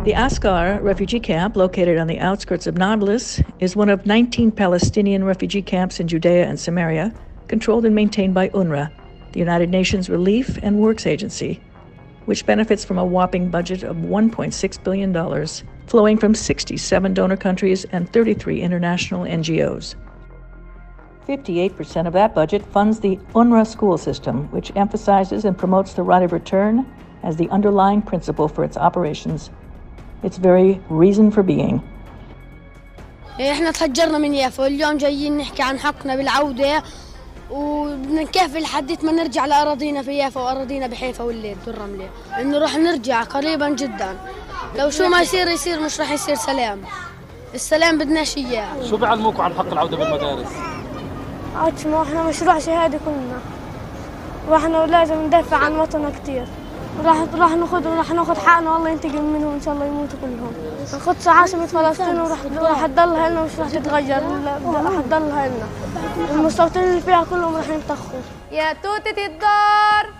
The Askar refugee camp, located on the outskirts of Nablus, is one of 19 Palestinian refugee camps in Judea and Samaria, controlled and maintained by UNRWA, the United Nations Relief and Works Agency, which benefits from a whopping budget of $1.6 billion, flowing from 67 donor countries and 33 international NGOs. 58% of that budget funds the UNRWA school system, which emphasizes and promotes the right of return as the underlying principle for its operations, its very reason for being. احنا تهجرنا من يافا واليوم جايين نحكي عن حقنا بالعودة وبنكافل لحد ما نرجع لأراضينا في يافا وأراضينا بحيفا والليل والرملة، إنه راح نرجع قريبا جدا. لو شو ما يصير يصير، مش راح يصير سلام. السلام بدناش إياه. شو بيعلموكم عن حق العودة بالمدارس؟ ما احنا مشروع شهادة كلنا، واحنا لازم ندافع عن وطننا كتير. راح ناخذ حقنا والله ينتقم منهم ان شاء الله يموتوا كلهم. القدس عاصمة فلسطين وراح تضلها لنا، مش راح تتغير، راح تضلها لنا. المستوطنين اللي فيها كلهم راح ينطخوا. يا توتة الدار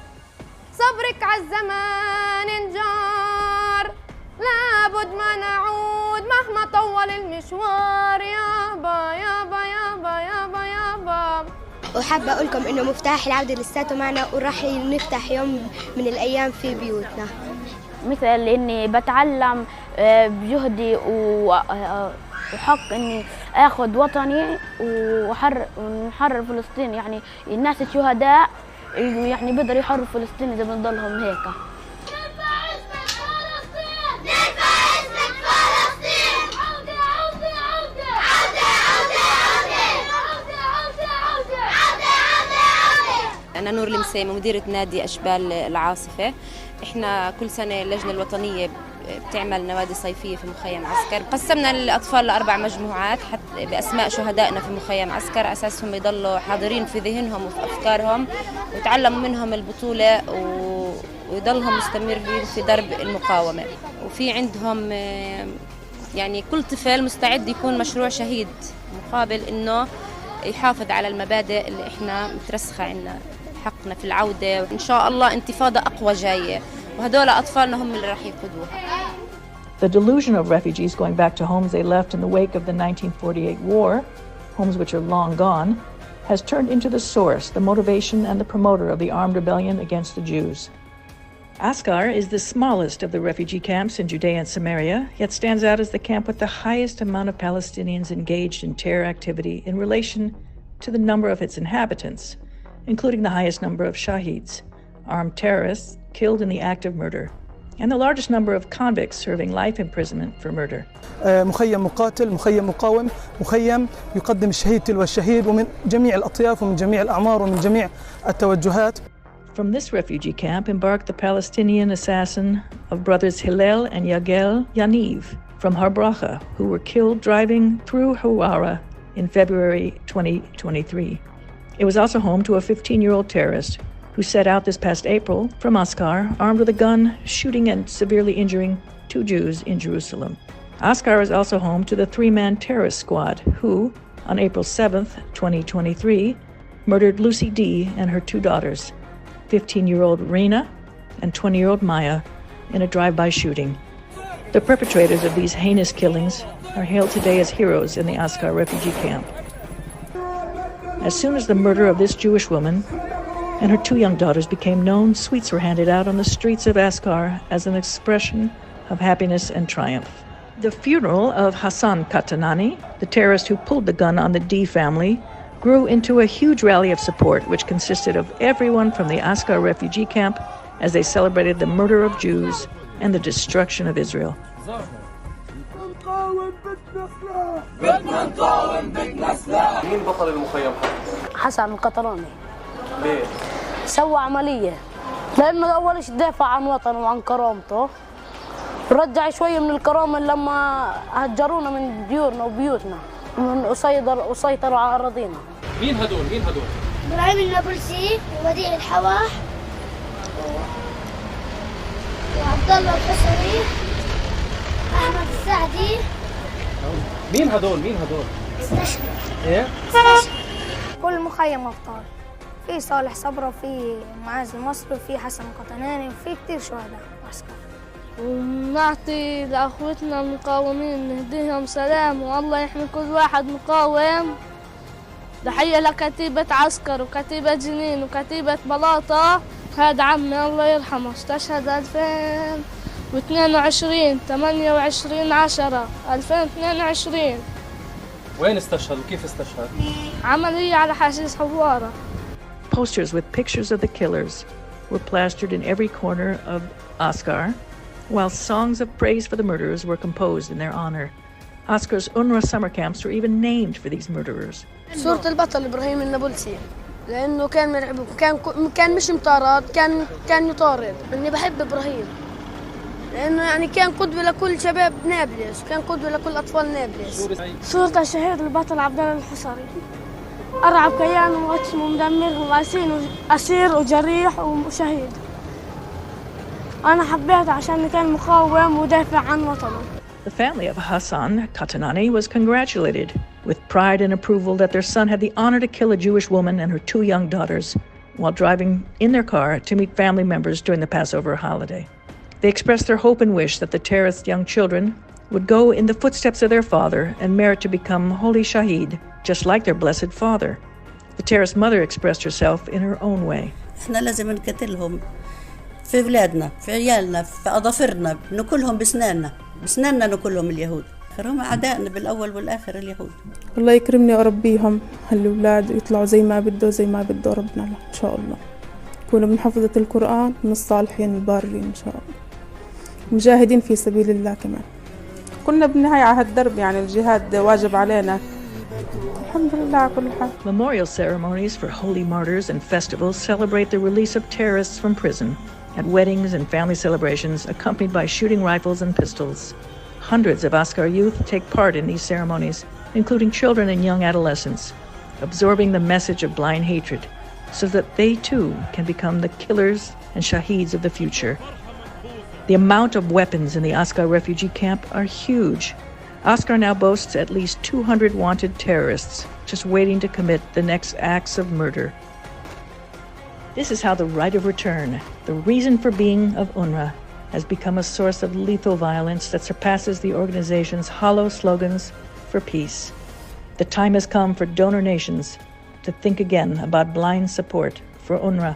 صبرك عالزمان انجار، لابد ما نعود مهما طول المشوار. يابا يابا يابا يابا يابا. وحابة أقول لكم إنه مفتاح العودة لساته معنا، وراح نفتح يوم من الأيام في بيوتنا. مثل إني بتعلم بجهدي وحق إني آخذ وطني ونحرر فلسطين، يعني الناس الشهداء يعني بيقدروا يحرروا فلسطين إذا بنضلهم هيك. أنا نور المسيمة، مديرة نادي أشبال العاصفة. إحنا كل سنة اللجنة الوطنية بتعمل نوادي صيفية في مخيم عسكر. قسمنا الأطفال ل4 مجموعات حتى بأسماء شهدائنا في مخيم عسكر، أساسهم يضلوا حاضرين في ذهنهم وفي أفكارهم، ويتعلموا منهم البطولة ويضلهم مستمرين في درب المقاومة. وفي عندهم يعني كل طفل مستعد يكون مشروع شهيد مقابل إنه يحافظ على المبادئ اللي إحنا مترسخة عنا، حقنا في العودة، وإن شاء الله انتفاضة أقوى جاية، وهدول أطفالنا هم اللي راح يقودوها. The delusion of refugees going back to homes they left in the wake of the 1948 war, homes which are long gone, has turned into the source, the motivation, and the promoter of the armed rebellion against the Jews. Askar is the smallest of the refugee camps in Judea and Samaria, yet stands out as the camp with the highest amount of Palestinians engaged in terror activity in relation to the number of its inhabitants, including the highest number of shaheeds, armed terrorists killed in the act of murder, and the largest number of convicts serving life imprisonment for murder. مخيم مقاتل، مخيم مقاوم، مخيم يقدم الشهيد تلو الشهيد، ومن جميع الأطياف ومن جميع الأعمار ومن جميع التوجهات. From this refugee camp embarked the Palestinian assassin of brothers Hillel and Yagel Yaniv from Har Bracha, who were killed driving through Hawara in February 2023. It was also home to a 15-year-old terrorist who set out this past April from Askar, armed with a gun, shooting and severely injuring 2 Jews in Jerusalem. Askar is also home to the 3-man terrorist squad who, on April 7th, 2023, murdered Lucy D. and her 2 daughters, 15-year-old Reina and 20-year-old Maya, in a drive-by shooting. The perpetrators of these heinous killings are hailed today as heroes in the Askar refugee camp. As soon as the murder of this Jewish woman and her 2 young daughters became known, sweets were handed out on the streets of Askar as an expression of happiness and triumph. The funeral of Hassan Katanani, the terrorist who pulled the gun on the D family, grew into a huge rally of support, which consisted of everyone from the Askar refugee camp as they celebrated the murder of Jews and the destruction of Israel. مين بطل المخيم؟ حسن القطراني. ليه؟ سوى عملية لأنه أول شيء دافع عن وطنه وعن كرامته، رجع شوية من الكرامة لما هجرونا من ديورنا وبيوتنا وسيطروا على أراضينا. مين هدول؟ إبراهيم النابلسي ووديع الحواح وعبد الله الحصري أحمد السعدي. مين هدول؟ استشهد. إيه؟ كل مخيم أبطال، في صالح صبرا وفي معاذ المصري وفي حسن قطناني وفي كتير شهداء عسكر. ونعطي لأخوتنا المقاومين نهديهم سلام والله يحمي كل واحد مقاوم. تحية لكتيبة عسكر وكتيبة جنين وكتيبة بلاطة. هذا عمي الله يرحمه استشهد 2022 28/10/2022. وين استشهد وكيف استشهد؟ عملية على حشيش حوارة. Posters with pictures of the killers were plastered in every corner of Askar, while songs of praise for the murderers were composed in their honor. Askar's UNRWA summer camps were even named for these murderers. صورة البطل إبراهيم النابلسي لأنه كان مرعب، كان مش مطارد، كان يطارد. إني بحب إبراهيم لأنه يعني كان قدوة لكل شباب نابلس، كان قدوة لكل أطفال نابلس. صورة الشهيد البطل عبد الله الحصري. أرعب كيان وغتم ومدمر وأسير وجريح وشهيد. أنا حبيته عشان كان مقاوم ودافع عن وطنه. The family of Hassan Katanani was congratulated with pride and approval that their son had the honor to kill a Jewish woman and her 2 young daughters while driving in their car to meet family members during the Passover holiday. They expressed their hope and wish that the terrorists' young children would go in the footsteps of their father and merit to become holy shaheed, just like their blessed father. The terrorist mother expressed herself in her own way. احنا لازم نقتلهم في بلادنا، في عيالنا، في أظافرنا، ناكلهم بسناننا ناكلهم اليهود. هم أعدائنا بالأول والآخر اليهود. الله يكرمني وأربيهم هالأولاد يطلعوا زي ما بده ربنا إن شاء الله. يكونوا من حفظة القرآن من الصالحين البارين إن شاء الله. مجاهدين في سبيل الله كمان. كنا بالنهاية على هالدرب يعني الجهاد واجب علينا. الحمد لله على كل حال. Memorial ceremonies for holy martyrs and festivals celebrate the release of terrorists from prison at weddings and family celebrations accompanied by shooting rifles and pistols. Hundreds of Askar youth take part in these ceremonies, including children and young adolescents, absorbing the message of blind hatred so that they too can become the killers and shaheeds of the future. The amount of weapons in the Askar refugee camp are huge. Askar now boasts at least 200 wanted terrorists just waiting to commit the next acts of murder. This is how the right of return, the reason for being of UNRWA, has become a source of lethal violence that surpasses the organization's hollow slogans for peace. The time has come for donor nations to think again about blind support for UNRWA.